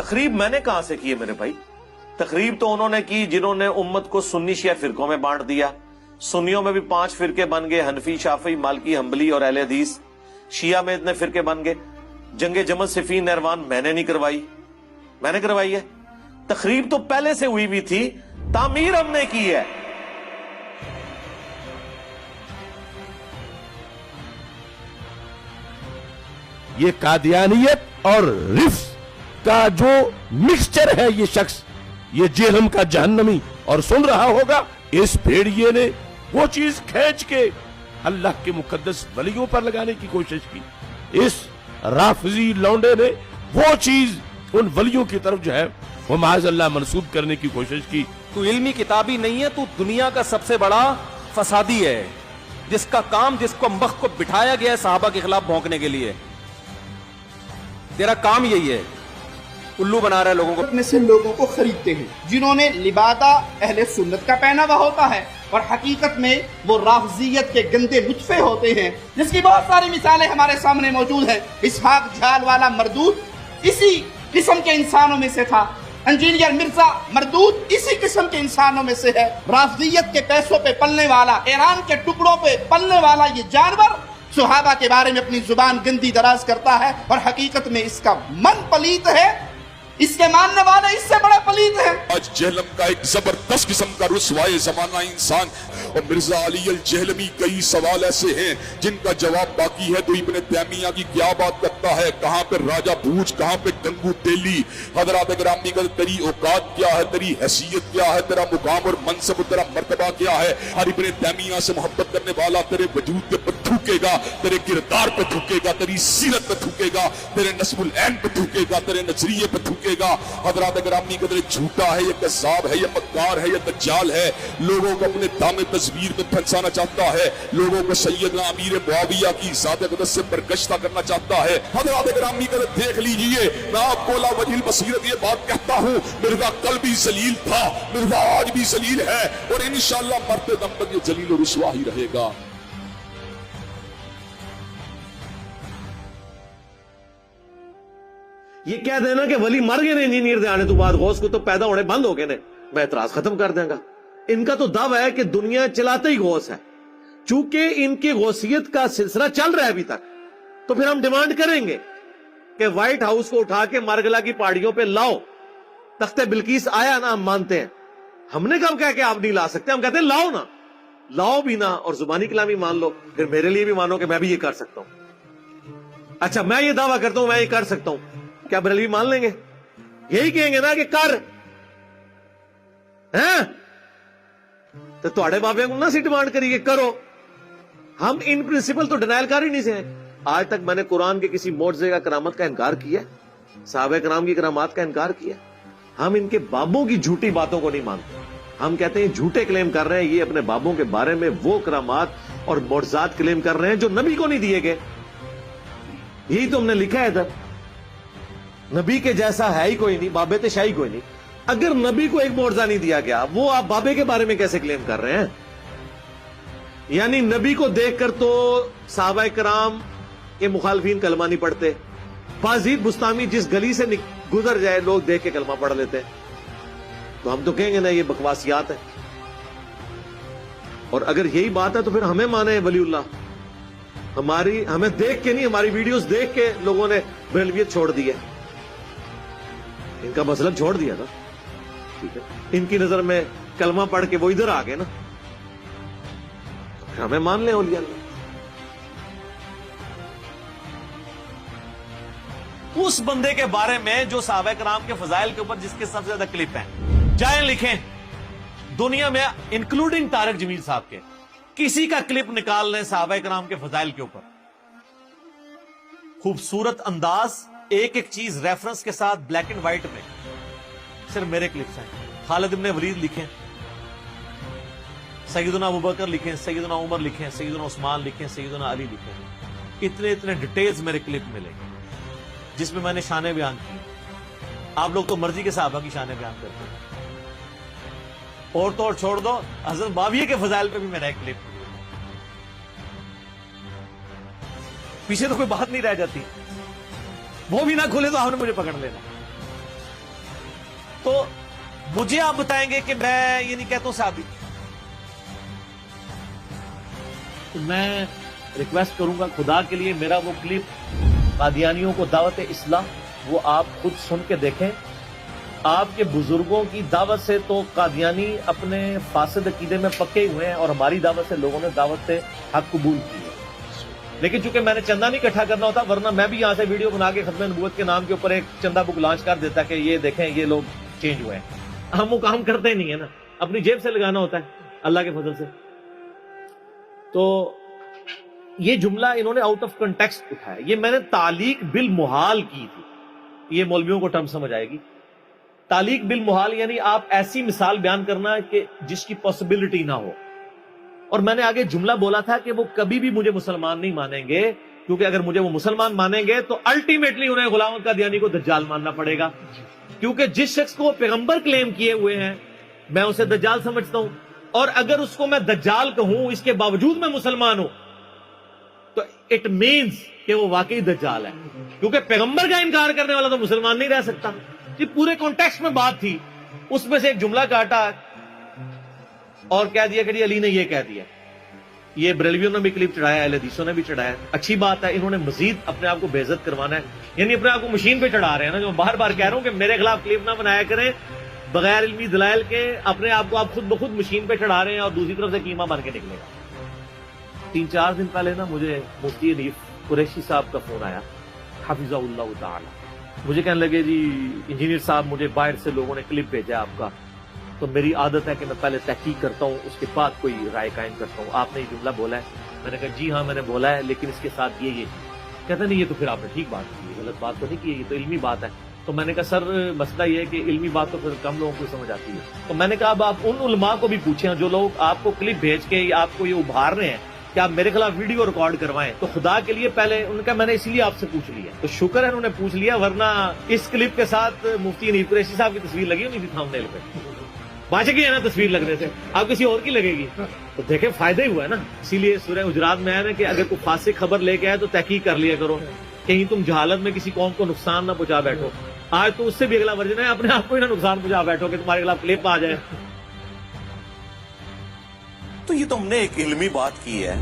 تخریب میں نے کہاں سے کی ہے میرے بھائی؟ تخریب تو انہوں نے کی جنہوں نے امت کو سنی شیعہ فرقوں میں بانٹ دیا. سنیوں میں بھی 5 فرقے بن گئے، حنفی، شافعی، مالکی، حنبلی اور اہل حدیث. شیعہ میں اتنے فرقے بن گئے. جنگ جمل، صفین، نہروان میں نے نہیں کروائی، میں نے کروائی ہے. تخریب تو پہلے سے ہوئی بھی تھی، تعمیر ہم نے کی ہے. یہ قادیانیت اور رفض کا جو مکسچر ہے یہ شخص، یہ جہنم کا جہنمی، اور سن رہا ہوگا اس بھیڑیے نے وہ چیز کھینچ کے اللہ کے مقدس ولیوں پر لگانے کی کوشش کی. اس رافضی لونڈے نے وہ چیز ان ولیوں کی طرف جو ہے وہ معاذ اللہ منسوب کرنے کی کوشش کی. تو علمی کتابی نہیں ہے، تو دنیا کا سب سے بڑا فسادی ہے، جس کا کام، جس کو مخ کو بٹھایا گیا ہے صحابہ کے خلاف بھونکنے کے لیے. تیرا کام یہی ہے، الو بنا رہا ہے لوگوں کو. اپنے سے لوگوں کو خریدتے ہیں جنہوں نے لبادہ اہل سنت کا پہنا ہوا ہوتا ہے، اور حقیقت میں وہ رافضیت کے گندے لطفے ہوتے ہیں، جس کی بہت ساری مثالیں ہمارے سامنے موجود ہیں. اسحاق جھال والا مردود اسی قسم کے انسانوں میں سے تھا. انجینئر مرزا مردود اسی قسم کے انسانوں میں سے ہے. رافضیت کے پیسوں پہ پلنے والا، ایران کے ٹکڑوں پہ پلنے والا یہ جانور صحابہ کے بارے میں اپنی زبان گندی دراز کرتا ہے، اور حقیقت میں اس کا من پلیت ہے، اس کے ماننے والے اس سے بڑے پلیت ہیں. آج جہلم کا ایک زبردست قسم کا رسوائے زمانہ انسان، اور مرزا علی الجہلمی کئی سوال ایسے ہیں جن کا جواب باقی ہے. تو ابن تیمیہ کی کیا بات کرتا ہے، کہاں پہ راجہ بھوج، کہاں پہ گنگو تیلی. حضرات گرامی کا تیری اوقات کیا ہے، تیری حیثیت کیا ہے، تیرا مقام اور منصب اور تیرا مرتبہ کیا ہے. ہر ابن تیمیہ سے محبت کرنے والا تیرے وجود کے پر تھوکے گا، تیرے کردار پہ تھوکے گا، تیری سیرت پہ تھوکے گا، تیرے نسب العین پہ تھوکے گا، تیرے نظریے پہ تھوکے گا. حضرات گرامی کا تیرے جھوٹا ہے، یہ کذاب ہے، یہ مکار ہے، یہ دجال ہے. لوگوں کو اپنے دام تصویر میں پھنسانا چاہتا ہے، لوگوں کو سیدنا امیر معاویہ کی ذات اقدس سے برگشتہ کرنا چاہتا ہے. حضرات گرامی کا دیکھ لیجئے، میں آپ کو لا وجہ البصیرت یہ بات کہتا ہوں، مرزا کل بھی ذلیل تھا، مرزا آج بھی ذلیل ہے، اور انشاءاللہ مرتے دم تک یہ ذلیل و رسوا ہی رہے گا. یہ کہہ دینا کہ ولی مر گئے نے انجینئر دے آنے تو بعد غوث کو تو پیدا ہونے بند ہو گئے نے، میں اعتراض ختم کر دیں گا. ان کا تو دعویٰ ہے کہ دنیا چلاتے ہی غوث ہے. چونکہ ان کی غوثیت کا سلسلہ چل رہا ہے ابھی تک، تو پھر ہم ڈیمانڈ کریں گے کہ وائٹ ہاؤس کو اٹھا کے مارگلا کی پہاڑیوں پہ لاؤ. تخت بلقیس آیا نا، ہم مانتے ہیں. ہم نے کب کہا کہ آپ نہیں لا سکتے، ہم کہتے ہیں لاؤ نا، لاؤ بھی نا، اور زبانی کلامی مان لو، پھر میرے لیے بھی مانو کہ میں بھی یہ کر سکتا ہوں. اچھا میں یہ دعویٰ کرتا ہوں میں یہ کر سکتا ہوں، کیا بریلوی مان لیں گے؟ یہی کہیں گے نا کہ کر ہیں تو تھوڑے بابے کو نہ سی ڈیمانڈ کریے کرو. ہم ان پرنسپل تو ڈینائل کر ہی نہیں سے. آج تک میں نے قرآن کے کسی معجزے کا کرامت کا انکار کیا، صحابہ کرام کی کرامات کا انکار کیا. ہم ان کے بابوں کی جھوٹی باتوں کو نہیں مانتے. ہم کہتے ہیں جھوٹے کلیم کر رہے ہیں، یہ اپنے بابوں کے بارے میں وہ کرامات اور معجزات کلیم کر رہے ہیں جو نبی کو نہیں دیے گئے. یہی تو ہم نے لکھا ہے ادھر. نبی کے جیسا ہے ہی کوئی نہیں، بابے تے شاہی کوئی نہیں. اگر نبی کو ایک معجزہ نہیں دیا گیا، وہ آپ بابے کے بارے میں کیسے کلیم کر رہے ہیں؟ یعنی نبی کو دیکھ کر تو صحابہ کرام کے مخالفین کلمہ نہیں پڑھتے. بازید بستامی جس گلی سے گزر جائے لوگ دیکھ کے کلمہ پڑھ لیتے. تو ہم تو کہیں گے نا یہ بکواسیات ہے. اور اگر یہی بات ہے تو پھر ہمیں مانے ولی اللہ. ہمیں دیکھ کے نہیں، ہماری ویڈیوز دیکھ کے لوگوں نے بریلویت چھوڑ دی ہے. ان کا مسلک چھوڑ دیا تھا، ٹھیک ہے. ان کی نظر میں کلمہ پڑھ کے وہ ادھر آ گئے نا، ہمیں مان لیں اولیاء اللہ. اس بندے کے بارے میں جو صحابہ کرام کے فضائل کے اوپر جس کے سب سے زیادہ کلپ ہیں، جائیں لکھیں دنیا میں انکلوڈنگ طارق جمیل صاحب کے، کسی کا کلپ نکال لیں صحابہ کرام کے فضائل کے اوپر. خوبصورت انداز، ایک ایک چیز ریفرنس کے ساتھ، بلیک اینڈ وائٹ میں. صرف میرے کلپس ہیں. خالد ابن ولید لکھیں، سیدنا ابوبکر لکھیں، سیدنا عمر لکھیں، سیدنا عثمان لکھیں، سیدنا علی لکھیں. اتنے ڈیٹیلز میرے کلپ ملیں گے جس میں نے شانیں بیان کی. آپ لوگ تو مرضی کے صحابہ کی شانیں بیان کرتے ہیں. اور تو اور چھوڑ دو، حضرت معاویہ کے فضائل پہ بھی میرا ایک کلپ. پیچھے تو کوئی بات نہیں رہ جاتی. وہ بھی نہ کھلے تو آپ نے مجھے پکڑ لینا. تو مجھے آپ بتائیں گے کہ میں یہ نہیں کہتا ہوں صحابی. تو میں ریکویسٹ کروں گا خدا کے لیے میرا وہ کلپ قادیانیوں کو دعوت اصلاح وہ آپ خود سن کے دیکھیں. آپ کے بزرگوں کی دعوت سے تو قادیانی اپنے فاسد عقیدے میں پکے ہوئے ہیں اور ہماری دعوت سے لوگوں نے دعوت سے حق قبول کی ہے. لیکن چونکہ میں نے چندہ نہیں اکٹھا کرنا ہوتا ورنہ میں بھی یہاں سے ویڈیو بنا کے ختم نبوت کے نام کے اوپر ایک چندہ بک لانچ کر دیتا کہ یہ دیکھیں یہ لوگ چینج ہوئے ہیں. ہم وہ کام کرتے نہیں ہے نا, اپنی جیب سے لگانا ہوتا ہے اللہ کے فضل سے. تو یہ جملہ انہوں نے آؤٹ آف کنٹیکسٹ اٹھایا. یہ میں نے تعلیق بالمحال کی تھی. یہ مولویوں کو ٹرم سمجھ آئے گی. تعلیق بالمحال یعنی آپ ایسی مثال بیان کرنا کہ جس کی پاسبلٹی نہ ہو. اور میں نے آگے جملہ بولا تھا کہ وہ کبھی بھی مجھے مسلمان نہیں مانیں گے, کیونکہ اگر مجھے وہ مسلمان مانیں گے تو الٹیمیٹلی انہیں غلام قادیانی کو دجال ماننا پڑے گا. کیونکہ جس شخص کو وہ پیغمبر کلیم کیے ہوئے ہیں میں اسے دجال سمجھتا ہوں, اور اگر اس کو میں دجال کہوں اس کے باوجود میں مسلمان ہوں تو اٹ مینز کہ وہ واقعی دجال ہے, کیونکہ پیغمبر کا انکار کرنے والا تو مسلمان نہیں رہ سکتا. یہ پورے کانٹیکسٹ میں بات تھی, اس میں سے ایک جملہ کاٹا اور کہہ دیا کہ علی نے یہ کہہ دیا. یہ بریلویوں نے بھی کلپ چڑھایا, اہل حدیثوں نے بھی چڑھایا. اچھی بات ہے, انہوں نے مزید اپنے آپ کو بے عزت کروانا ہے, یعنی اپنے آپ کو مشین پہ چڑھا رہے ہیں نا. جو بار بار کہہ رہا ہوں کہ میرے خلاف کلپ نہ بنایا کریں بغیر علمی دلائل کے, اپنے آپ کو آپ خود بخود مشین پہ چڑھا رہے ہیں اور دوسری طرف سے کیما بن کے نکلے گا. 3-4 دن پہلے نا مجھے مفتی حنیف قریشی صاحب کا فون آیا حفظہ اللہ تعالی. مجھے کہنے لگے جی انجینئر صاحب مجھے باہر سے لوگوں نے کلپ بھیجا آپ کا, تو میری عادت ہے کہ میں پہلے تحقیق کرتا ہوں اس کے بعد کوئی رائے قائم کرتا ہوں. آپ نے یہ جملہ بولا ہے. میں نے کہا جی ہاں میں نے بولا ہے, لیکن اس کے ساتھ یہ کہتا نہیں یہ تو پھر آپ نے ٹھیک بات کی, غلط بات تو نہیں کی, یہ تو علمی بات ہے. تو میں نے کہا سر مسئلہ یہ ہے کہ علمی بات تو پھر کم لوگوں کو سمجھ آتی ہے. تو میں نے کہا اب آپ ان علماء کو بھی پوچھیں جو لوگ آپ کو کلپ بھیج کے آپ کو یہ ابھار رہے ہیں کہ آپ میرے خلاف ویڈیو ریکارڈ کروائیں, تو خدا کے لیے پہلے ان کا میں نے اسی لیے آپ سے پوچھ لیا. تو شکر ہے انہوں نے پوچھ لیا, ورنہ اس کلپ کے ساتھ مفتی حنیف قریشی صاحب کی تصویر لگی ہونی تھی تھامنیل پہ. بچ گئی ہے نا تصویر لگنے سے, آپ کسی اور کی لگے گی تو دیکھیں فائدہ ہی ہوا ہے نا. اسی لیے سورہ حجرات میں ہے نا کہ اگر کوئی فاسق خبر لے کے آئے تو تحقیق کر لیا کرو, کہیں تم جہالت میں کسی قوم کو نقصان نہ پہنچا بیٹھو. آج تو اس سے بھی اگلا ورژن ہے, اپنے آپ کو ہی نہ نقصان پہنچا بیٹھو کہ تمہارے خلاف کلپ آ جائے. تو یہ تو ہم نے ایک علمی بات کی ہے,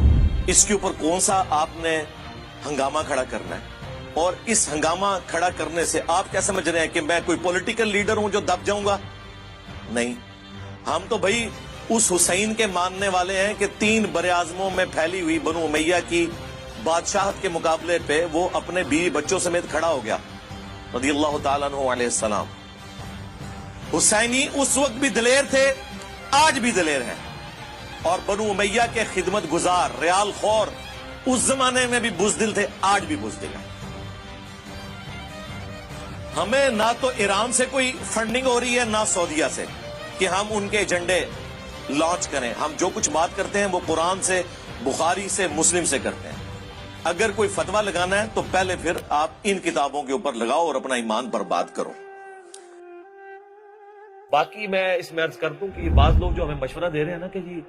اس کے اوپر کون سا آپ نے ہنگامہ کھڑا کرنا ہے, اور اس ہنگامہ کھڑا کرنے سے آپ کیا سمجھ رہے ہیں کہ میں کوئی پولیٹیکل لیڈر ہوں جو دب جاؤں گا؟ نہیں, ہم تو بھائی اس حسین کے ماننے والے ہیں کہ 3 براعظموں میں پھیلی ہوئی بنو امیہ کی بادشاہت کے مقابلے پہ وہ اپنے بیوی بچوں سمیت کھڑا ہو گیا رضی اللہ تعالیٰ عنہ علیہ السلام. حسینی اس وقت بھی دلیر تھے, آج بھی دلیر ہیں, اور بنو امیہ کے خدمت گزار ریال خور اس زمانے میں بھی بزدل تھے, آج بھی بزدل ہیں. ہمیں نہ تو ایران سے کوئی فنڈنگ ہو رہی ہے نہ سعودیہ سے کہ ہم ان کے ایجنڈے لانچ کریں. ہم جو کچھ بات کرتے ہیں وہ قرآن سے, بخاری سے, مسلم سے کرتے ہیں. اگر کوئی فتویٰ لگانا ہے تو پہلے پھر آپ ان کتابوں کے اوپر لگاؤ اور اپنا ایمان برباد کرو. باقی میں اس میں عرض کر دوں کہ بعض لوگ جو ہمیں مشورہ دے رہے ہیں نا کہ جی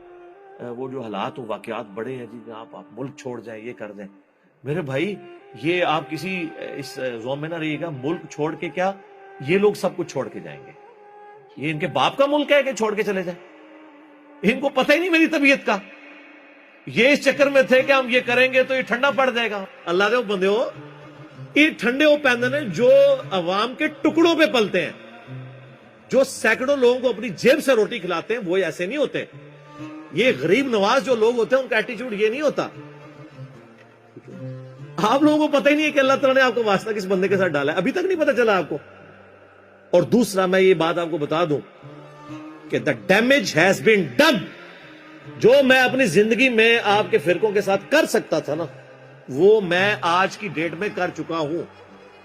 وہ جو حالات و واقعات بڑے ہیں جی آپ ملک چھوڑ جائیں, یہ کر دیں. میرے بھائی یہ آپ کسی اس زوم میں نہ رہیے گا, ملک چھوڑ کے کیا یہ لوگ سب کچھ چھوڑ کے جائیں گے. یہ ان کے باپ کا ملک ہے کہ چھوڑ کے چلے جائیں, ان کو پتہ ہی نہیں میری طبیعت کا. یہ اس چکر میں تھے کہ ہم یہ کریں گے تو یہ ٹھنڈا پڑ جائے گا. اللہ دے بندے ہو, یہ ٹھنڈے ہو پیندے ہیں جو عوام کے ٹکڑوں پہ پلتے ہیں, جو سینکڑوں لوگوں کو اپنی جیب سے روٹی کھلاتے ہیں, وہ ایسے نہیں ہوتے. یہ غریب نواز جو لوگ ہوتے ہیں ان کا ایٹیچیوڈ یہ نہیں ہوتا. آپ لوگوں کو پتہ ہی نہیں ہے کہ اللہ تعالیٰ نے آپ کو واسطہ کس بندے کے ساتھ ڈالا ہے, ابھی تک نہیں پتہ چلا آپ کو. اور دوسرا میں یہ بات آپ کو بتا دوں کہ the damage has been done. جو میں اپنی زندگی میں آپ کے فرقوں کے ساتھ کر سکتا تھا نا, وہ میں آج کی ڈیٹ میں کر چکا ہوں.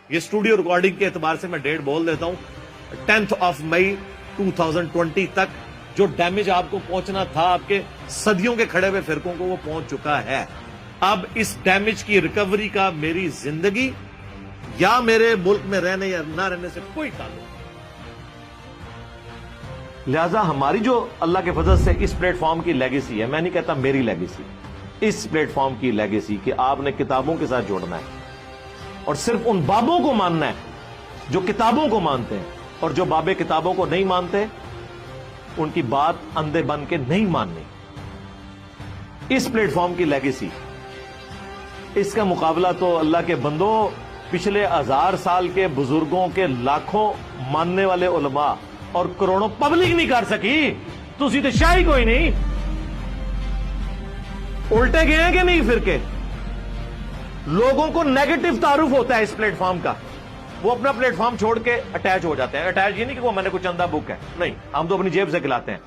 یہ اسٹوڈیو ریکارڈنگ کے اعتبار سے میں ڈیٹ بول دیتا ہوں, 10 مئی 2020 تک جو ڈیمیج آپ کو پہنچنا تھا آپ کے صدیوں کے کھڑے ہوئے فرقوں کو, وہ پہنچ چکا ہے. اب اس ڈیمیج کی ریکوری کا میری زندگی یا میرے ملک میں رہنے یا نہ رہنے سے کوئی تعلق نہیں. لہذا ہماری جو اللہ کے فضل سے اس پلیٹ فارم کی لیگیسی ہے, میں نہیں کہتا میری لیگیسی, اس پلیٹ فارم کی لیگیسی کہ آپ نے کتابوں کے ساتھ جوڑنا ہے اور صرف ان بابوں کو ماننا ہے جو کتابوں کو مانتے ہیں, اور جو باب کتابوں کو نہیں مانتے ان کی بات اندھے بن کے نہیں ماننی. اس پلیٹ فارم کی لیگیسی, اس کا مقابلہ تو اللہ کے بندوں پچھلے 1000 سال کے بزرگوں کے لاکھوں ماننے والے علماء اور کروڑوں پبلک نہیں کر سکی. تسی تو شاہی کوئی نہیں. الٹے گئے ہیں کہ نہیں فرقے؟ لوگوں کو نیگیٹو تعارف ہوتا ہے اس پلیٹ فارم کا, وہ اپنا پلیٹ فارم چھوڑ کے اٹیچ ہو جاتے ہیں. اٹیچ یہ نہیں کہ وہ میں نے کچھ چندہ بک ہے, نہیں, ہم تو اپنی جیب سے کھلاتے ہیں.